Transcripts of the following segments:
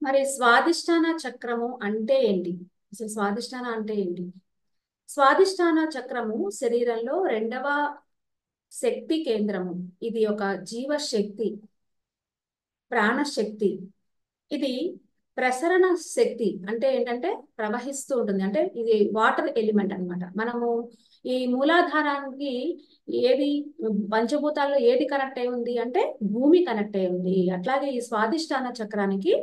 మరి స్వాదిష్టాన చక్రము అంటే ఏంటి? అసలు స్వాదిష్టాన అంటే ఏంటి? స్వాదిష్టాన చక్రము శరీరంలో రెండవ శక్తి కేంద్రము. ఇది ఒక జీవశక్తి, ప్రాణశక్తి. ఇది ప్రసరణ శక్తి. అంటే ఏంటంటే ప్రవహిస్తూ ఉంటుంది. అంటే ఇది వాటర్ ఎలిమెంట్ అన్నమాట. మనము ఈ మూలాధారానికి ఏది, పంచభూతాల్లో ఏది కనెక్ట్ అయి ఉంది అంటే భూమి కనెక్ట్ అయి ఉంది. అట్లాగే ఈ స్వాదిష్టాన చక్రానికి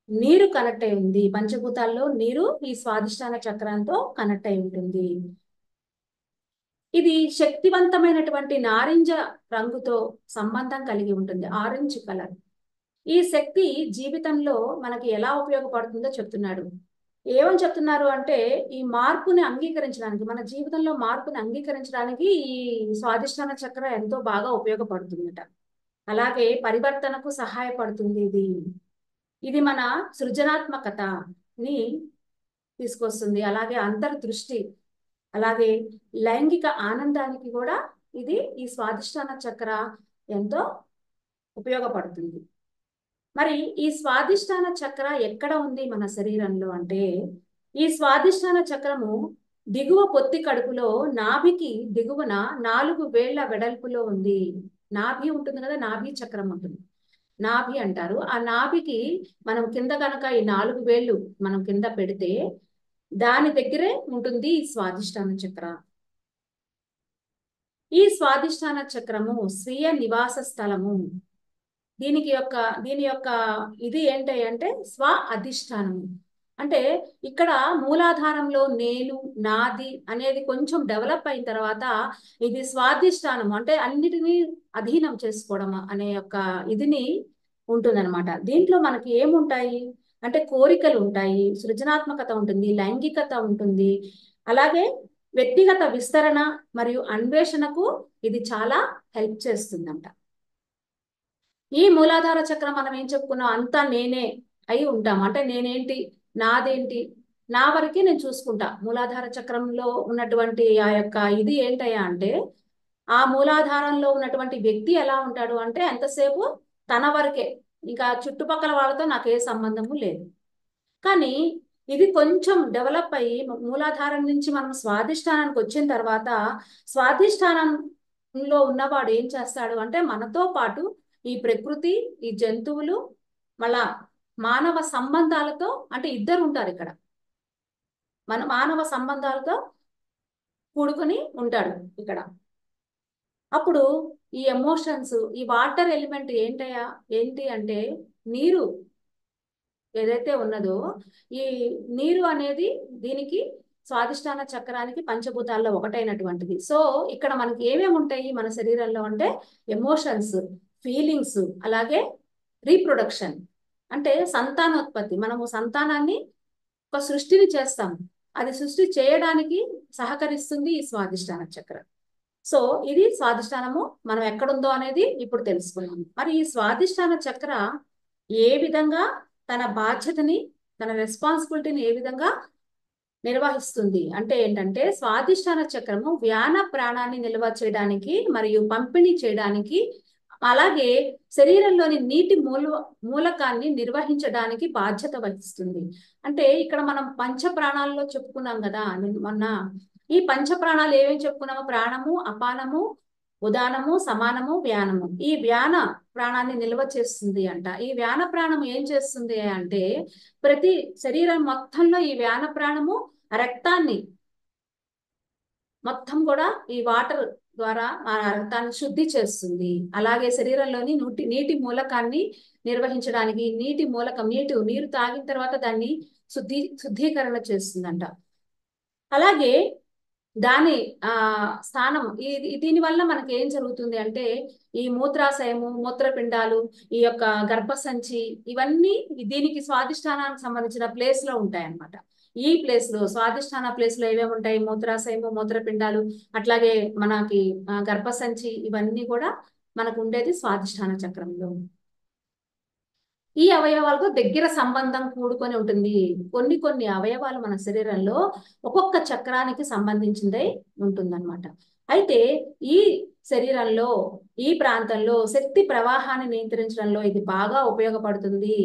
నీరు కనెక్ట్ అయి ఉంది. పంచభూతాల్లో నీరు ఈ స్వాదిష్టాన చక్రంతో కనెక్ట్ అయి ఉంటుంది. ఇది శక్తివంతమైనటువంటి నారింజ రంగుతో సంబంధం కలిగి ఉంటుంది, ఆరెంజ్ కలర్. ఈ శక్తి జీవితంలో మనకి ఎలా ఉపయోగపడుతుందో చెప్తున్నాడు. ఏమని చెప్తున్నారు అంటే, ఈ మార్పుని అంగీకరించడానికి, మన జీవితంలో మార్పుని అంగీకరించడానికి ఈ స్వాదిష్టాన చక్ర ఎంతో బాగా ఉపయోగపడుతుందట. అలాగే పరివర్తనకు సహాయపడుతుంది ఇది. ఇది మన సృజనాత్మకతని తీసుకొస్తుంది. అలాగే అంతర్దృష్టి, అలాగే లైంగిక ఆనందానికి కూడా ఇది, ఈ స్వాదిష్టాన చక్ర ఎంతో ఉపయోగపడుతుంది. మరి ఈ స్వాదిష్టాన చక్ర ఎక్కడ ఉంది మన శరీరంలో అంటే, ఈ స్వాదిష్టాన చక్రము దిగువ పొత్తి కడుపులో నాభికి దిగువన 4 వేళ్ల వెడల్పులో ఉంది. నాభి ఉంటుంది కదా, నాభి చక్రం ఉంటుంది, నాభి అంటారు. ఆ నాభికి మనం కింద కనుక ఈ 4 వేళ్ళు మనం కింద పెడితే దాని దగ్గరే ఉంటుంది ఈ స్వాదిష్టాన చక్ర. ఈ స్వాదిష్టాన చక్రము స్వీయ నివాస స్థలము. దీని యొక్క ఇది ఏంటి అంటే స్వ అధిష్టానము. అంటే ఇక్కడ మూలాధారంలో నేను, నాది అనేది కొంచెం డెవలప్ అయిన తర్వాత ఇది స్వాధిష్టానం అంటే అన్నిటినీ అధీనం చేసుకోవడం అనే యొక్క ఇదిని ఉంటుందన్నమాట. దీంట్లో మనకి ఏముంటాయి అంటే కోరికలు ఉంటాయి, సృజనాత్మకత ఉంటుంది, లైంగికత ఉంటుంది, అలాగే వ్యక్తిగత విస్తరణ మరియు అన్వేషణకు ఇది చాలా హెల్ప్ చేస్తుందంట. ఈ మూలాధార చక్రం మనం ఏం చెప్పుకున్నాం, అంతా నేనే అయి ఉంటాం. అంటే నేనేంటి, నాదేంటి, నా వరకే నేను చూసుకుంటా. మూలాధార చక్రంలో ఉన్నటువంటి ఆ యొక్క ఇది ఏంటయ్యా అంటే, ఆ మూలాధారంలో ఉన్నటువంటి వ్యక్తి ఎలా ఉంటాడు అంటే ఎంతసేపు తన వరకే, ఇంకా చుట్టుపక్కల వాళ్ళతో నాకు ఏ సంబంధము లేదు. కానీ ఇది కొంచెం డెవలప్ అయ్యి మూలాధారం నుంచి మనం స్వాధిష్టానానికి వచ్చిన తర్వాత, స్వాధిష్టానంలో ఉన్నవాడు ఏం చేస్తాడు అంటే మనతో పాటు ఈ ప్రకృతి, ఈ జంతువులు, మళ్ళా మానవ సంబంధాలతో, అంటే ఇద్దరు ఉంటారు ఇక్కడ, మన మానవ సంబంధాలతో కూడుకుని ఉంటాడు ఇక్కడ. అప్పుడు ఈ ఎమోషన్స్, ఈ వాటర్ ఎలిమెంట్ ఏంటి అంటే నీరు ఏదైతే ఉన్నదో, ఈ నీరు అనేది దీనికి స్వాదిష్టాన చక్రానికి పంచభూతాల్లో ఒకటైనటువంటిది. సో ఇక్కడ మనకి ఏమేమి ఉంటాయి మన శరీరంలో అంటే ఎమోషన్స్, ఫీలింగ్స్, అలాగే రీప్రొడక్షన్ అంటే సంతానోత్పత్తి. మనము సంతానాన్ని ఒక సృష్టిని చేస్తాం, అది సృష్టి చేయడానికి సహకరిస్తుంది ఈ స్వాదిష్టాన చక్రం. సో ఇది స్వాదిష్టానము మనం ఎక్కడుందో అనేది ఇప్పుడు తెలుసుకున్నాం. మరి ఈ స్వాదిష్టాన చక్ర ఏ విధంగా తన బాధ్యతని, తన రెస్పాన్సిబిలిటీని ఏ విధంగా నిర్వహిస్తుంది అంటే ఏంటంటే, స్వాదిష్టాన చక్రము వ్యాన ప్రాణాన్ని నిల్వ చేయడానికి మరియు పంపిణీ చేయడానికి, అలాగే శరీరంలోని నీటి మూలకాన్ని నిర్వహించడానికి బాధ్యత వహిస్తుంది. అంటే ఇక్కడ మనం పంచ ప్రాణాల్లో చెప్పుకున్నాం కదా మొన్న. ఈ పంచ ప్రాణాలు ఏమేమి చెప్పుకున్నాము, ప్రాణము, అపానము, ఉదానము, సమానము, వ్యానము. ఈ వ్యాన ప్రాణాన్ని నిల్వ చేస్తుంది అంట. ఈ వ్యాన ప్రాణం ఏం చేస్తుంది అంటే, ప్రతి శరీరం మొత్తంలో ఈ వ్యాన ప్రాణము రక్తాన్ని మొత్తం కూడా ఈ వాటర్ ద్వారా ఆ రక్తాన్ని శుద్ధి చేస్తుంది. అలాగే శరీరంలోని నీటి మూలకాన్ని నిర్వహించడానికి, నీరు తాగిన తర్వాత దాన్ని శుద్ధీకరణ చేస్తుందంట. అలాగే దాని స్థానం దీని వల్ల మనకి ఏం జరుగుతుంది అంటే, ఈ మూత్రాశయము, మూత్రపిండాలు, ఈ యొక్క గర్భసంచి, ఇవన్నీ దీనికి స్వాదిష్టానానికి సంబంధించిన ప్లేస్ లో ఉంటాయి అన్నమాట. ఈ ప్లేస్ లో, స్వాదిష్టాన ప్లేస్ లో ఏమేమి ఉంటాయి, మూత్రాశయము, మూత్రపిండాలు, అట్లాగే మనకి గర్భసంచి, ఇవన్నీ కూడా మనకు ఉండేది స్వాదిష్టాన చక్రంలో. ఈ అవయవాలతో దగ్గర సంబంధం కూడుకొని ఉంటుంది. కొన్ని అవయవాలు మన శరీరంలో ఒక్కొక్క చక్రానికి సంబంధించిందై ఉంటుందన్నమాట. అయితే ఈ శరీరంలో ఈ ప్రాంతంలో శక్తి ప్రవాహాన్ని నియంత్రించడంలో ఇది బాగా ఉపయోగపడుతుంది.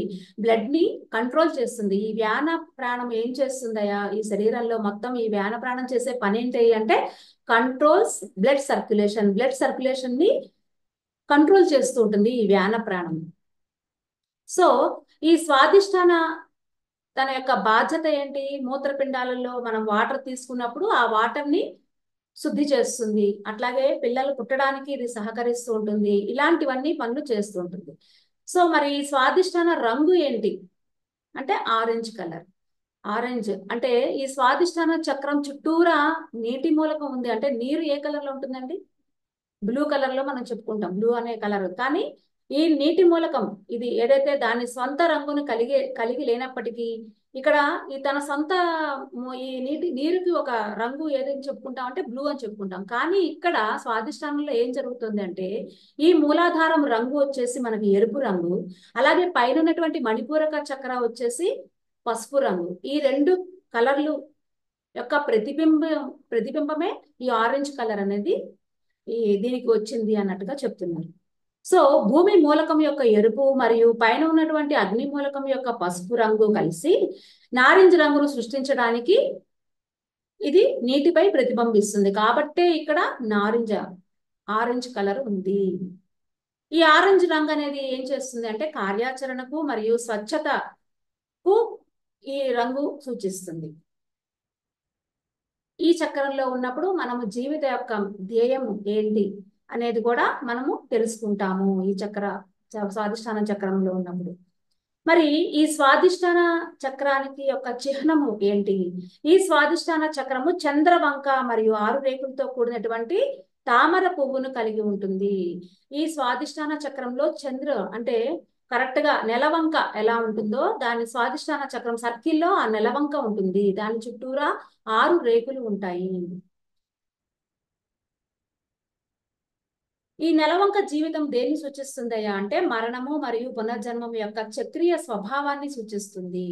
బ్లడ్ ని కంట్రోల్ చేస్తుంది. ఈ వ్యాన ప్రాణం ఏం చేస్తుందయా ఈ శరీరంలో మొత్తం ఈ వ్యాన ప్రాణం చేసే పని ఏంటి అంటే కంట్రోల్స్ బ్లడ్ సర్క్యులేషన్ ని కంట్రోల్ చేస్తూ ఉంటుంది ఈ వ్యాన ప్రాణం. సో ఈ స్వాదిష్టాన తన యొక్క బాధ్యత ఏంటి? మూత్రపిండాలలో మనం వాటర్ తీసుకున్నప్పుడు ఆ వాటర్ ని శుద్ధి చేస్తుంది. అట్లాగే పిల్లలు పుట్టడానికి ఇది సహకరిస్తూ ఉంటుంది. ఇలాంటివన్నీ పనులు చేస్తూ ఉంటుంది. సో మరి ఈ స్వాదిష్టాన రంగు ఏంటి అంటే ఆరెంజ్ కలర్. ఆరెంజ్ అంటే ఈ స్వాదిష్టాన చక్రం చుట్టూరా నీటి మూలకం ఉంది. అంటే నీరు ఏ కలర్ లో ఉంటుందండి? బ్లూ కలర్ లో మనం చెప్పుకుంటాం, బ్లూ అనే కలర్. కానీ ఈ నీటి మూలకం ఇది ఏదైతే దాని స్వంత రంగును కలిగి లేనప్పటికీ ఇక్కడ ఈ తన సొంత ఈ నీరుకి ఒక రంగు ఏదని చెప్పుకుంటాం అంటే బ్లూ అని చెప్పుకుంటాం. కానీ ఇక్కడ స్వాదిష్టానంలో ఏం జరుగుతుంది అంటే ఈ మూలాధారం రంగు వచ్చేసి మనకి ఎరుపు రంగు, అలాగే పైన ఉన్నటువంటి మణిపూరక చక్ర వచ్చేసి పసుపు రంగు. ఈ రెండు కలర్లు యొక్క ప్రతిబింబమే ఈ ఆరెంజ్ కలర్ అనేది దీనికి వచ్చింది అన్నట్టుగా చెప్తున్నారు. సో భూమి మూలకం యొక్క ఎరుపు మరియు పైన ఉన్నటువంటి అగ్ని మూలకం యొక్క పసుపు రంగు కలిసి నారింజ రంగును సృష్టించడానికి ఇది నీటిపై ప్రతిబింబిస్తుంది. కాబట్టే ఇక్కడ ఆరెంజ్ కలర్ ఉంది. ఈ ఆరెంజ్ రంగు అనేది ఏం చేస్తుంది అంటే కార్యాచరణకు మరియు స్వచ్ఛతకు ఈ రంగు సూచిస్తుంది. ఈ చక్రంలో ఉన్నప్పుడు మనము జీవిత యొక్క ధ్యేయం ఏంటి అనేది కూడా మనము తెలుసుకుంటాము ఈ స్వాదిష్టాన చక్రంలో ఉన్నప్పుడు. మరి ఈ స్వాదిష్టాన చక్రానికి యొక్క చిహ్నము ఏంటి? ఈ స్వాదిష్టాన చక్రము చంద్రవంక మరియు 6 రేకులతో కూడినటువంటి తామర పువ్వును కలిగి ఉంటుంది. ఈ స్వాదిష్టాన చక్రంలో అంటే కరెక్ట్ గా నెలవంక ఎలా ఉంటుందో దాని స్వాదిష్టాన చక్రం సర్కిల్లో ఆ నెలవంక ఉంటుంది. దాని చుట్టూరా 6 రేకులు ఉంటాయి. ఈ నెలవంక జీవితం దేన్ని సూచిస్తుందయ్యా అంటే మరణము మరియు పునర్జన్మం యొక్క చక్రీయ స్వభావాన్ని సూచిస్తుంది.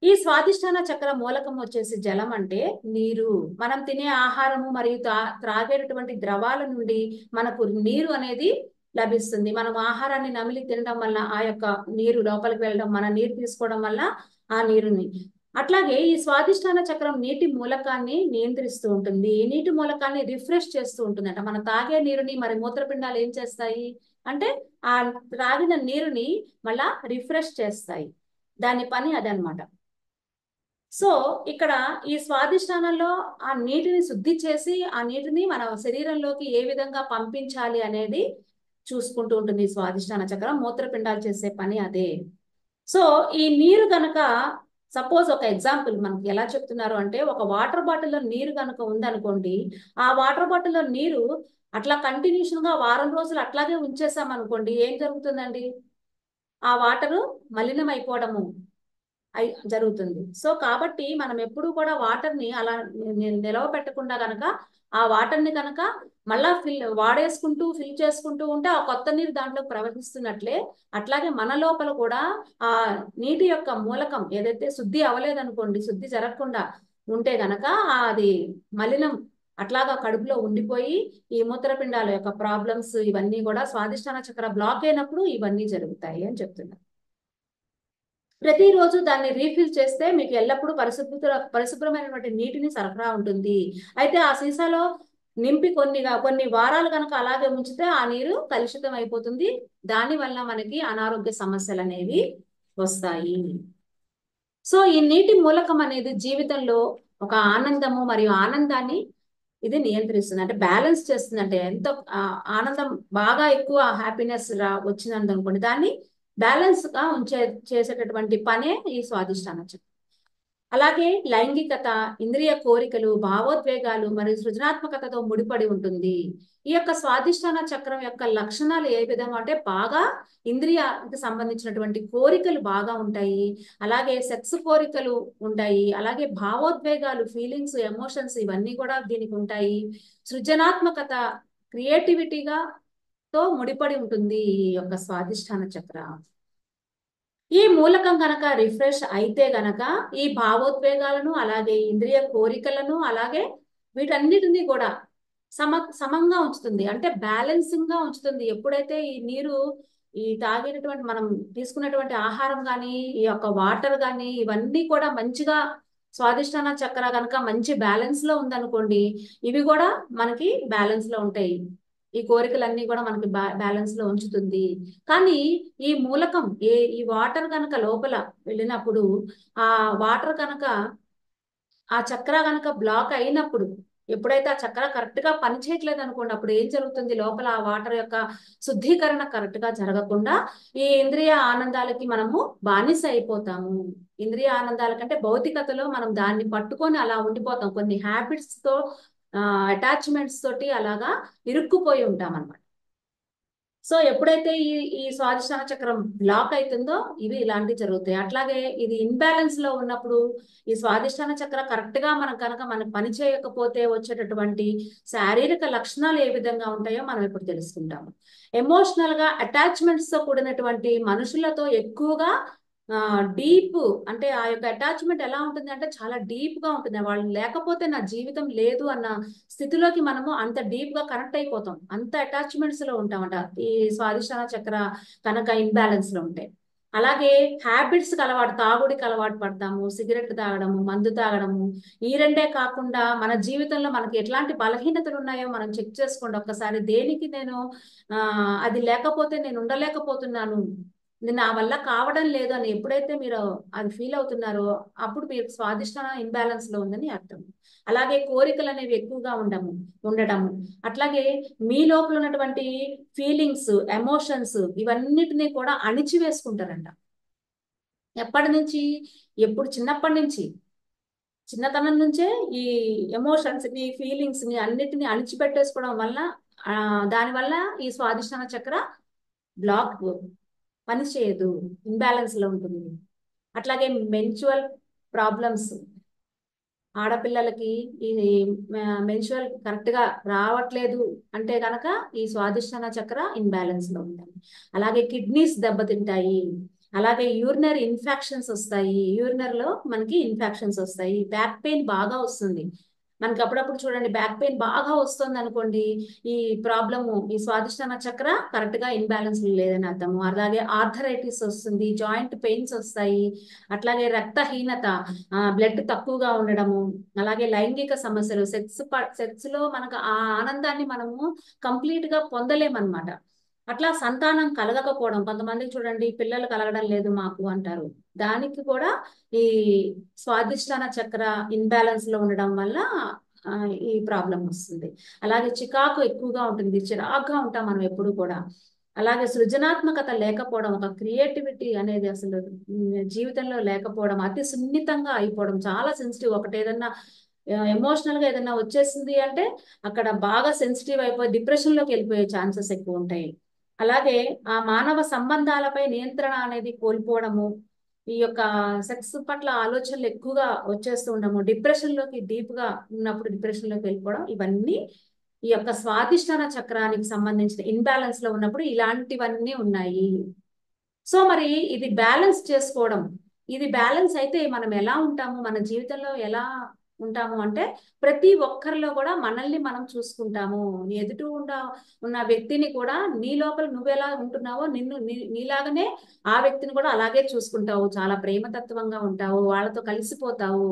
ఈ స్వాదిష్టాన చక్ర మూలకం వచ్చేసి జలం అంటే నీరు. మనం తినే ఆహారము మరియు త్రాగేటటువంటి ద్రవాల నుండి మనకు నీరు అనేది లభిస్తుంది. మనం ఆహారాన్ని నమిలి తినడం వల్ల ఆ యొక్క నీరు లోపలికి వెళ్ళడం, మన నీరు తీసుకోవడం వల్ల ఆ నీరుని. అట్లాగే ఈ స్వాదిష్టాన చక్రం నీటి మూలకాన్ని నియంత్రిస్తూ ఉంటుంది. ఈ నీటి మూలకాన్ని రిఫ్రెష్ చేస్తూ ఉంటుంది. అంటే మనం తాగే నీరుని మరి మూత్రపిండాలు ఏం చేస్తాయి అంటే ఆ త్రాగిన నీరుని మళ్ళా రిఫ్రెష్ చేస్తాయి. దాని పని అదనమాట. సో ఇక్కడ ఈ స్వాదిష్టానంలో ఆ నీటిని శుద్ధి చేసి ఆ నీటిని మన శరీరంలోకి ఏ విధంగా పంపించాలి అనేది చూసుకుంటూ ఉంటుంది ఈ స్వాదిష్టాన చక్రం. మూత్రపిండాలు చేసే పని అదే. సో ఈ నీరు గనక సపోజ్ ఒక ఎగ్జాంపుల్ మనకి ఎలా చెప్తున్నారు అంటే ఒక వాటర్ బాటిల్లో నీరు కనుక ఉందనుకోండి, ఆ వాటర్ బాటిల్లో నీరు అట్లా కంటిన్యూషన్ గా వారం రోజులు అట్లాగే ఉంచేసాం అనుకోండి, ఏం జరుగుతుందండి? ఆ వాటరు మలినం అయిపోవడము జరుగుతుంది. సో కాబట్టి మనం ఎప్పుడు కూడా వాటర్ ని అలా నిలవ పెట్టకుండా గనక ఆ వాటర్ ని కనుక మళ్ళా వాడేసుకుంటూ ఫిల్ చేసుకుంటూ ఉంటే ఆ కొత్త నీరు దాంట్లో ప్రవహిస్తున్నట్లే అట్లాగే మన లోపల కూడా ఆ నీటి యొక్క మూలకం ఏదైతే శుద్ధి అవ్వలేదనుకోండి, శుద్ధి జరగకుండా ఉంటే గనక అది మలినం అట్లాగా కడుపులో ఉండిపోయి ఈ మూత్రపిండాల యొక్క ప్రాబ్లమ్స్ ఇవన్నీ కూడా స్వాదిష్టాన చక్ర బ్లాక్ అయినప్పుడు ఇవన్నీ జరుగుతాయి అని చెప్తున్నారు. ప్రతిరోజు దాన్ని రీఫిల్ చేస్తే మీకు ఎల్లప్పుడూ పరిశుభ్రమైనటువంటి నీటిని సరఫరా ఉంటుంది. అయితే ఆ సీసాలో నింపి కొన్ని వారాలు కనుక అలాగే ఉంచితే ఆ నీరు కలుషితం అయిపోతుంది. దాని వల్ల మనకి అనారోగ్య సమస్యలు అనేవి వస్తాయి. సో ఈ నీటి మూలకం అనేది జీవితంలో ఒక ఆనందము మరియు ఆనందాన్ని ఇది నియంత్రిస్తుంది. అంటే బ్యాలెన్స్ చేస్తుంది. అంటే ఎంతో ఆనందం బాగా ఎక్కువ హ్యాపీనెస్ వచ్చింది అనుకోండి, దాన్ని బ్యాలెన్స్ గా చేసేటటువంటి పనే ఈ స్వాదిష్టాన చక్రం. అలాగే లైంగికత, ఇంద్రియ కోరికలు, భావోద్వేగాలు మరియు సృజనాత్మకతతో ముడిపడి ఉంటుంది. ఈ యొక్క స్వాదిష్టాన చక్రం యొక్క లక్షణాలు ఏ విధంగా అంటే బాగా ఇంద్రియానికి సంబంధించినటువంటి కోరికలు బాగా ఉంటాయి, అలాగే సెక్స్ కోరికలు ఉంటాయి, అలాగే భావోద్వేగాలు, ఫీలింగ్స్, ఎమోషన్స్ ఇవన్నీ కూడా దీనికి ఉంటాయి. సృజనాత్మకత, క్రియేటివిటీగా తో ముడిపడి ఉంటుంది ఈ యొక్క స్వాదిష్టాన చక్ర. ఈ మూలకం గనక రిఫ్రెష్ అయితే గనక ఈ భావోద్వేగాలను అలాగే ఇంద్రియ కోరికలను అలాగే వీటన్నిటిని కూడా సమంగా ఉంచుతుంది, అంటే బ్యాలెన్సింగ్ గా ఉంచుతుంది. ఎప్పుడైతే ఈ నీరు, ఈ తాగినటువంటి మనం తీసుకున్నటువంటి ఆహారం కానీ, ఈ యొక్క వాటర్ కానీ, ఇవన్నీ కూడా మంచిగా స్వాదిష్టాన చక్ర కనుక మంచి బ్యాలెన్స్ లో ఉందనుకోండి, ఇవి కూడా మనకి బ్యాలెన్స్ లో ఉంటాయి. ఈ కోరికలన్నీ కూడా మనకి బ్యాలెన్స్ లో ఉంచుతుంది. కానీ ఈ మూలకం ఈ వాటర్ కనుక లోపల వెళ్ళినప్పుడు, ఆ వాటర్ కనుక, ఆ చక్ర కనుక బ్లాక్ అయినప్పుడు, ఎప్పుడైతే ఆ చక్ర కరెక్ట్ గా పనిచేయట్లేదు అనుకోండి, అప్పుడు ఏం జరుగుతుంది, లోపల ఆ వాటర్ యొక్క శుద్ధీకరణ కరెక్ట్ గా జరగకుండా ఈ ఇంద్రియ ఆనందాలకి మనము బానిస అయిపోతాము. ఇంద్రియ ఆనందాల కంటే భౌతికతలో మనం దాన్ని పట్టుకొని అలా ఉండిపోతాం, కొన్ని హ్యాబిట్స్ తో, అటాచ్మెంట్స్ తోటి అలాగా ఇరుక్కుపోయి ఉంటాం అన్నమాట. సో ఎప్పుడైతే ఈ స్వాదిష్టాన చక్రం బ్లాక్ అవుతుందో, ఇవి ఇలాంటివి జరుగుతాయి. అట్లాగే ఇది ఇన్బ్యాలెన్స్ లో ఉన్నప్పుడు, ఈ స్వాదిష్టాన చక్ర కరెక్ట్ గా మనం పని చేయకపోతే వచ్చేటటువంటి శారీరక లక్షణాలు ఏ విధంగా ఉంటాయో మనం ఇప్పుడు తెలుసుకుంటాము. ఎమోషనల్ గా అటాచ్మెంట్స్ తో కూడినటువంటి మనుషులతో ఎక్కువగా డీప్, అంటే ఆ యొక్క అటాచ్మెంట్ ఎలా ఉంటుంది అంటే చాలా డీప్ గా ఉంటుంది. వాళ్ళు లేకపోతే నా జీవితం లేదు అన్న స్థితిలోకి మనము అంత డీప్ గా కనెక్ట్ అయిపోతాం, అంత అటాచ్మెంట్స్ లో ఉంటామట ఈ స్వాదిష్టాన చక్ర కనుక ఇన్బ్యాలెన్స్ లో ఉంటాయి. అలాగే హ్యాబిట్స్ కి అలవాటు, తాగుడికి అలవాటు పడతాము, సిగరెట్ తాగడము, మందు తాగడము. ఈ రెండే కాకుండా మన జీవితంలో మనకి ఎట్లాంటి బలహీనతలు ఉన్నాయో మనం చెక్ చేసుకోండి ఒక్కసారి. దేనికి నేను అది లేకపోతే నేను ఉండలేకపోతున్నాను, నా వల్ల కావడం లేదు అని ఎప్పుడైతే మీరు అది ఫీల్ అవుతున్నారో, అప్పుడు మీరు స్వాదిష్టాన ఇన్బ్యాలెన్స్ లో ఉందని అర్థం. అలాగే కోరికలు అనేవి ఎక్కువగా ఉండడము, అట్లాగే మీ లోపల ఉన్నటువంటి ఫీలింగ్స్, ఎమోషన్స్, ఇవన్నిటినీ కూడా అణిచివేసుకుంటారంట. ఎప్పటి నుంచి? చిన్నప్పటి నుంచి, చిన్నతనం నుంచే ఈ ఎమోషన్స్ ని, ఫీలింగ్స్ ని అన్నిటిని అణిచిపెట్టేసుకోవడం వల్ల దానివల్ల ఈ స్వాదిష్టాన చక్ర బ్లాక్, పని చేయదు, ఇన్బ్యాలెన్స్ లో ఉంటుంది. అట్లాగే మెన్చువల్ ప్రాబ్లమ్స్, ఆడపిల్లలకి ఈ మెన్చువల్ కరెక్ట్ గా రావట్లేదు అంటే గనక ఈ స్వాదిష్టాన చక్ర ఇన్బ్యాలెన్స్ లో ఉంటాయి. అలాగే కిడ్నీస్ దెబ్బతింటాయి, అలాగే యూరినరీ ఇన్ఫెక్షన్స్ వస్తాయి, యూరినర్ లో మనకి ఇన్ఫెక్షన్స్ వస్తాయి, బ్యాక్ పెయిన్ బాగా వస్తుంది. మనకి అప్పుడప్పుడు చూడండి బ్యాక్ పెయిన్ బాగా వస్తుంది అనుకోండి, ఈ ప్రాబ్లము, ఈ స్వాదిష్టాన చక్ర కరెక్ట్ గా ఇన్బ్యాలెన్స్ లేదని అర్థము. అలాగే ఆర్థరైటిస్ వస్తుంది, జాయింట్ పెయిన్స్ వస్తాయి, అట్లాగే రక్తహీనత, బ్లడ్ తక్కువగా ఉండడము, అలాగే లైంగిక సమస్యలు, సెక్స్ లో మనకు ఆ ఆనందాన్ని మనము కంప్లీట్ గా పొందలేమన్నమాట. అట్లా సంతానం కలగకపోవడం, కొంతమందికి చూడండి పిల్లలు కలగడం లేదు మాకు అంటారు, దానికి కూడా ఈ స్వాదిష్టాన చక్ర ఇన్బ్యాలెన్స్ లో ఉండడం వల్ల ఈ ప్రాబ్లం వస్తుంది. అలాగే చికాకు ఎక్కువగా ఉంటుంది, చిరాగ్గా ఉంటాం మనం ఎప్పుడు కూడా. అలాగే సృజనాత్మకత లేకపోవడం, ఒక క్రియేటివిటీ అనేది అసలు జీవితంలో లేకపోవడం, అతి సున్నితంగా అయిపోవడం, చాలా సెన్సిటివ్. ఒకటి ఏదన్నా ఎమోషనల్ గా ఏదైనా వచ్చేసింది అంటే అక్కడ బాగా సెన్సిటివ్ అయిపోయి డిప్రెషన్ లోకి వెళ్ళిపోయే ఛాన్సెస్ ఎక్కువ ఉంటాయి. అలాగే ఆ మానవ సంబంధాలపై నియంత్రణ అనేది కోల్పోవడము, ఈ యొక్క సెక్స్ పట్ల ఆలోచనలు ఎక్కువగా వచ్చేస్తూ ఉండము, డిప్రెషన్ లోకి డీప్ గా ఉన్నప్పుడు డిప్రెషన్ లోకి వెళ్ళిపోవడం, ఇవన్నీ ఈ యొక్క స్వాదిష్టాన చక్రానికి సంబంధించిన ఇన్బ్యాలెన్స్ లో ఉన్నప్పుడు ఇలాంటివన్నీ ఉన్నాయి. సో మరి ఇది బ్యాలెన్స్ చేసుకోవడం, ఇది బ్యాలెన్స్ అయితే మనం ఎలా ఉంటాము, మన జీవితంలో ఎలా ఉంటాము అంటే, ప్రతి ఒక్కరిలో కూడా మనల్ని మనం చూసుకుంటాము. ఎదుటి ఉన్న వ్యక్తిని కూడా నీ లోపల నువ్వెలా ఉంటున్నావో నీలాగనే ఆ వ్యక్తిని కూడా అలాగే చూసుకుంటావు, చాలా ప్రేమతత్వంగా ఉంటావు, వాళ్ళతో కలిసిపోతావు,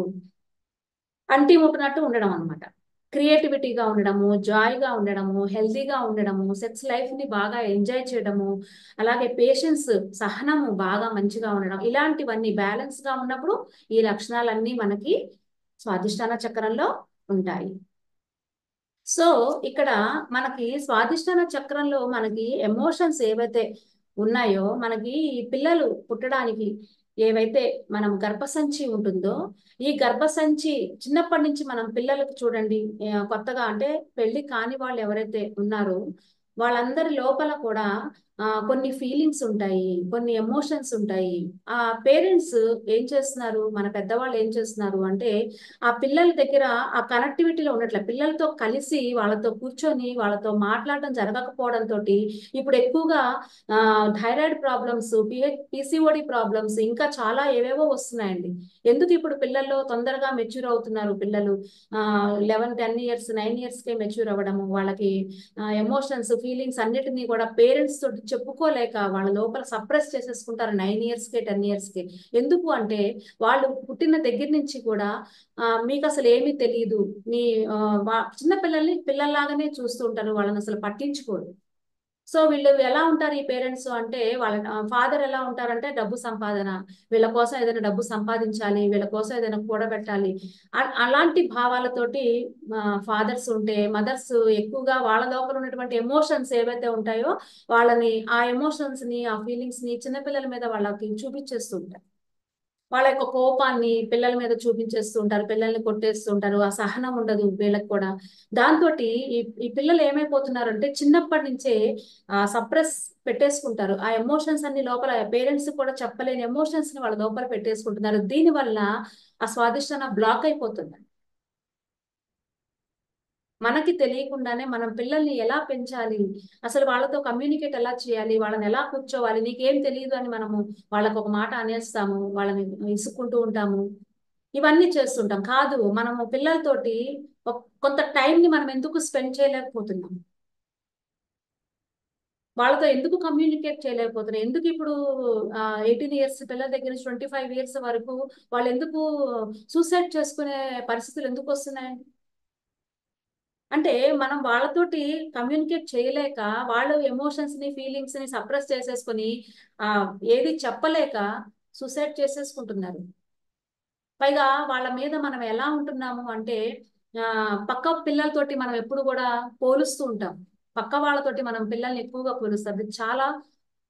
అంటి ముట్టినట్టు ఉండడం అనమాట. క్రియేటివిటీగా ఉండడము, జాయ్గా ఉండడము, హెల్తీగా ఉండడము, సెక్స్ లైఫ్ ని బాగా ఎంజాయ్ చేయడము, అలాగే పేషెన్స్, సహనము బాగా మంచిగా ఉండడం, ఇలాంటివన్నీ బ్యాలెన్స్ గా ఉన్నప్పుడు ఈ లక్షణాలన్నీ మనకి స్వాదిష్టాన చక్రంలో ఉంటాయి. సో ఇక్కడ మనకి స్వాదిష్టాన చక్రంలో మనకి ఎమోషన్స్ ఏవైతే ఉన్నాయో, మనకి ఈ పిల్లలు పుట్టడానికి ఏవైతే మనం గర్భసంచి ఉంటుందో, ఈ గర్భసంచి చిన్నప్పటి నుంచి మనం పిల్లలకు చూడండి, కొత్తగా అంటే పెళ్లి కాని వాళ్ళు ఎవరైతే ఉన్నారో వాళ్ళందరి లోపల కూడా కొన్ని ఫీలింగ్స్ ఉంటాయి, కొన్ని ఎమోషన్స్ ఉంటాయి. ఆ పేరెంట్స్ ఏం చేస్తున్నారు, మన పెద్దవాళ్ళు ఏం చేస్తున్నారు అంటే ఆ పిల్లల దగ్గర ఆ కనెక్టివిటీలో ఉండట్లే. పిల్లలతో కలిసి వాళ్ళతో కూర్చొని వాళ్ళతో మాట్లాడడం జరగకపోవడం తోటి ఇప్పుడు ఎక్కువగా థైరాయిడ్ ప్రాబ్లమ్స్, పిసిఓడి ప్రాబ్లమ్స్, ఇంకా చాలా ఏవేవో వస్తున్నాయండి. ఎందుకు ఇప్పుడు పిల్లల్లో తొందరగా మెచ్యూర్ అవుతున్నారు పిల్లలు. 11, 10 ఇయర్స్, 9 ఇయర్స్కే మెచ్యూర్ అవ్వడము, వాళ్ళకి ఎమోషన్స్, ఫీలింగ్స్ అన్నిటినీ కూడా పేరెంట్స్ తోటి చెప్పుకోలేక వాళ్ళ లోపల సప్రెస్ చేసేసుకుంటారు 9 ఇయర్స్కే, 10 ఇయర్స్కే. ఎందుకు అంటే వాళ్ళు పుట్టిన దగ్గర నుంచి కూడా మీకు అసలు ఏమీ తెలియదు, మీ చిన్న పిల్లల్ని పిల్లల్లాగానే చూస్తూ ఉంటారు, వాళ్ళని అసలు పట్టించుకోరు. సో వీళ్ళు ఎలా ఉంటారు ఈ పేరెంట్స్ అంటే, వాళ్ళ ఫాదర్ ఎలా ఉంటారంటే డబ్బు సంపాదన, వీళ్ళ కోసం ఏదైనా డబ్బు సంపాదించాలి, వీళ్ళ కోసం ఏదైనా కూడబెట్టాలి, అలాంటి భావాలతోటి ఫాదర్స్ ఉంటే, మదర్స్ ఎక్కువగా వాళ్ళ లోపల ఉన్నటువంటి ఎమోషన్స్ ఏవైతే ఉంటాయో వాళ్ళని, ఆ ఎమోషన్స్ ని, ఆ ఫీలింగ్స్ ని చిన్నపిల్లల మీద వాళ్ళకి చూపించేస్తూ ఉంటారు. వాళ్ళ యొక్క కోపాన్ని పిల్లల మీద చూపించేస్తూ ఉంటారు, పిల్లల్ని కొట్టేస్తూ ఉంటారు, ఆ సహనం ఉండదు వీళ్ళకి కూడా. దాంతో ఈ పిల్లలు ఏమైపోతున్నారంటే చిన్నప్పటి నుంచే సప్రెస్ పెట్టేసుకుంటారు. ఆ ఎమోషన్స్ అన్ని లోపల, పేరెంట్స్ కూడా చెప్పలేని ఎమోషన్స్ ని వాళ్ళ లోపల పెట్టేసుకుంటున్నారు. దీని వల్ల ఆ స్వాదిష్టన బ్లాక్ అయిపోతుంది. మనకి తెలియకుండానే మనం పిల్లల్ని ఎలా పెంచాలి, అసలు వాళ్ళతో కమ్యూనికేట్ ఎలా చేయాలి, వాళ్ళని ఎలా కూర్చోవాలి, నీకేం తెలియదు అని మనము వాళ్ళకు ఒక మాట అనేస్తాము, వాళ్ళని ఇసుక్కుంటూ ఉంటాము, ఇవన్నీ చేస్తుంటాం. కాదు, మనము పిల్లలతోటి కొంత టైం ని మనం ఎందుకు స్పెండ్ చేయలేకపోతున్నాం, వాళ్ళతో ఎందుకు కమ్యూనికేట్ చేయలేకపోతున్నాం, ఎందుకు ఇప్పుడు 18 ఇయర్స్ పిల్లల దగ్గర నుంచి 25 ఇయర్స్ వరకు వాళ్ళు ఎందుకు సూసైడ్ చేసుకునే పరిస్థితులు ఎందుకు వస్తున్నాయి అంటే, మనం వాళ్ళతోటి కమ్యూనికేట్ చేయలేక, వాళ్ళు ఎమోషన్స్ ని, ఫీలింగ్స్ ని సప్రెస్ చేసేసుకొని ఆ ఏది చెప్పలేక సూసైడ్ చేసేసుకుంటున్నారు. పైగా వాళ్ళ మీద మనం ఎలా ఉంటున్నాము అంటే, పక్క పిల్లలతోటి మనం ఎప్పుడు కూడా పోలుస్తూ ఉంటాం. పక్క వాళ్ళతోటి మనం పిల్లల్ని ఎక్కువగా పోలుస్తాం. అది చాలా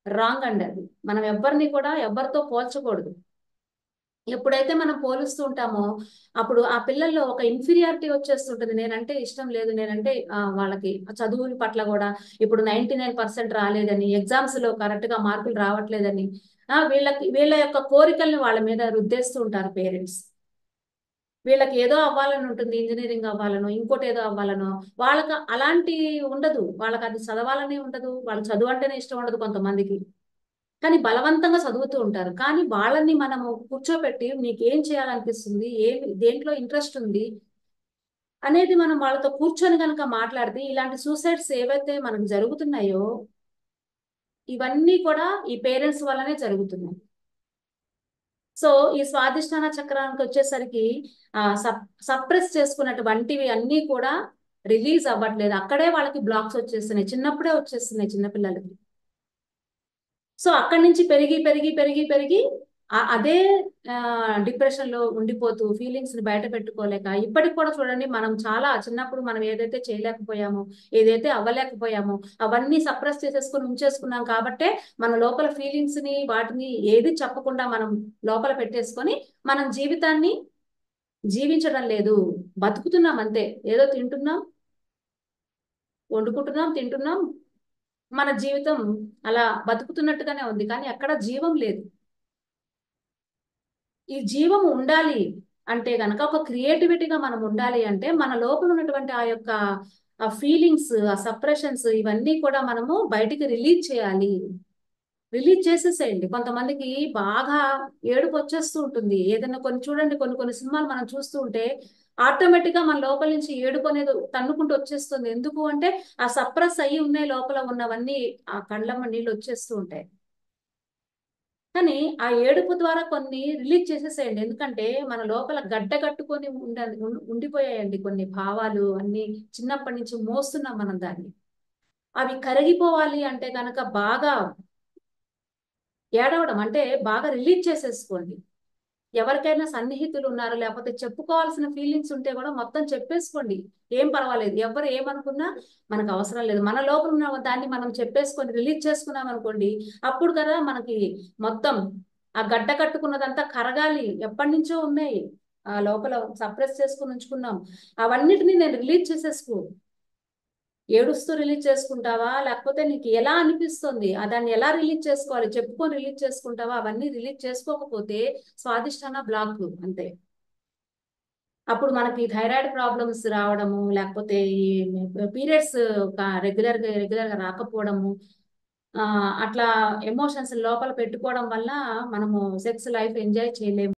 రాంగ్ అండి. అది మనం ఎవరిని కూడా ఎవరితో పోల్చకూడదు. ఎప్పుడైతే మనం పోలుస్తూ ఉంటామో అప్పుడు ఆ పిల్లల్లో ఒక ఇన్ఫీరియారిటీ వచ్చేస్తుంటుంది. నేనంటే ఇష్టం లేదు, నేనంటే వాళ్ళకి చదువుల పట్ల కూడా ఇప్పుడు 99% రాలేదని, ఎగ్జామ్స్ లో కరెక్ట్ గా మార్కులు రావట్లేదని వీళ్ళ యొక్క కోరికల్ని వాళ్ళ మీద రుద్దేస్తూ ఉంటారు పేరెంట్స్. వీళ్ళకి ఏదో అవ్వాలని ఉంటుంది, ఇంజనీరింగ్ అవ్వాలనో ఇంకోటి ఏదో అవ్వాలనో. వాళ్ళకి అలాంటి ఉండదు, వాళ్ళకి అది చదవాలని ఉండదు, వాళ్ళు చదువు అంటేనే ఇష్టం ఉండదు కొంతమందికి. కానీ బలవంతంగా చదువుతూ ఉంటారు. కానీ వాళ్ళని మనము కూర్చోబెట్టి నీకేం చేయాలనిపిస్తుంది, ఏమి దేంట్లో ఇంట్రెస్ట్ ఉంది అనేది మనం వాళ్ళతో కూర్చొని కనుక మాట్లాడితే, ఇలాంటి సూసైడ్స్ ఏవైతే మనకు జరుగుతున్నాయో ఇవన్నీ కూడా ఈ పేరెంట్స్ వల్లనే జరుగుతున్నాయి. సో ఈ స్వాదిష్టాన చక్రానికి వచ్చేసరికి సప్రెస్ చేసుకున్నటువంటివి అన్నీ కూడా రిలీజ్ అవ్వట్లేదు. అక్కడే వాళ్ళకి బ్లాక్స్ వచ్చేస్తున్నాయి, చిన్నప్పుడే వచ్చేస్తున్నాయి చిన్నపిల్లలకి. సో అక్కడి నుంచి పెరిగి పెరిగి పెరిగి పెరిగి అదే డిప్రెషన్ లో ఉండిపోతూ ఫీలింగ్స్ ని బయట పెట్టుకోలేక, ఇప్పటికి కూడా చూడండి, మనం చాలా చిన్నప్పుడు మనం ఏదైతే చేయలేకపోయామో, ఏదైతే అవ్వలేకపోయామో అవన్నీ సప్రెస్ చేసేసుకుని ఉంచేసుకున్నాం కాబట్టే మన లోపల ఫీలింగ్స్ ని, వాటిని ఏది చెప్పకుండా మనం లోపల పెట్టేసుకొని మనం జీవితాన్ని జీవించడం లేదు, బతుకుతున్నాం అంతే. ఏదో తింటున్నాం, వండుకుంటున్నాం, తింటున్నాం, మన జీవితం అలా బతుకుతున్నట్టుగానే ఉంది, కానీ ఎక్కడ జీవం లేదు. ఈ జీవం ఉండాలి అంటే గనక, ఒక క్రియేటివిటీగా మనం ఉండాలి అంటే మన లోపల ఉన్నటువంటి ఆ యొక్క ఆ ఫీలింగ్స్, ఆ సప్రెషన్స్, ఇవన్నీ కూడా మనము బయటికి రిలీజ్ చేయాలి. రిలీజ్ చేసేసేయండి. కొంతమందికి బాగా ఏడుపు వచ్చేస్తూ ఉంటుంది. ఏదైనా కొన్ని చూడండి, కొన్ని కొన్ని సినిమాలు మనం చూస్తూ ఉంటే ఆటోమేటిక్ గా మన లోపల నుంచి ఏడుపు అనేది తన్నుకుంటూ వచ్చేస్తుంది. ఎందుకు అంటే ఆ సప్రెస్ అయ్యి ఉన్నాయి, లోపల ఉన్నవన్నీ ఆ కళ్ళమ్మ నీళ్ళు వచ్చేస్తూ ఉంటాయి. కానీ ఆ ఏడుపు ద్వారా కొన్ని రిలీజ్ చేసేసేయండి. ఎందుకంటే మన లోపల గడ్డ కట్టుకొని ఉండిపోయాయండి కొన్ని భావాలు అన్ని, చిన్నప్పటి నుంచి మోస్తున్నాం మనం దాన్ని. అవి కరిగిపోవాలి అంటే కనుక బాగా ఏడవడం అంటే బాగా రిలీజ్ చేసేసుకోండి. ఎవరికైనా సన్నిహితులు ఉన్నారు, లేకపోతే చెప్పుకోవాల్సిన ఫీలింగ్స్ ఉంటే కూడా మొత్తం చెప్పేసుకోండి. ఏం పర్వాలేదు, ఎవరు ఏమనుకున్నా మనకు అవసరం లేదు. మన లోపల ఉన్న దాన్ని మనం చెప్పేసుకొని రిలీజ్ చేసుకున్నాం అనుకోండి, అప్పుడు కదా మనకి మొత్తం ఆ గడ్డ కట్టుకున్నదంతా కరగాలి. ఎప్పటి నుంచో ఉన్నాయి ఆ లోపల, సప్రెస్ చేసుకుని ఉంచుకున్నాం, అవన్నిటిని నేను రిలీజ్ చేసేసుకో. ఏడుస్తూ రిలీజ్ చేసుకుంటావా, లేకపోతే నీకు ఎలా అనిపిస్తుంది దాన్ని ఎలా రిలీజ్ చేసుకోవాలి చెప్పుకొని రిలీజ్ చేసుకుంటావా, అవన్నీ రిలీజ్ చేసుకోకపోతే స్వాదిష్టాన బ్లాక్ అంతే. అప్పుడు మనకి థైరాయిడ్ ప్రాబ్లమ్స్ రావడము, లేకపోతే ఈ పీరియడ్స్ రెగ్యులర్ గా రాకపోవడము, అట్లా ఎమోషన్స్ లోపల పెట్టుకోవడం వల్ల మనము సెక్స్ లైఫ్ ఎంజాయ్ చేయలేము.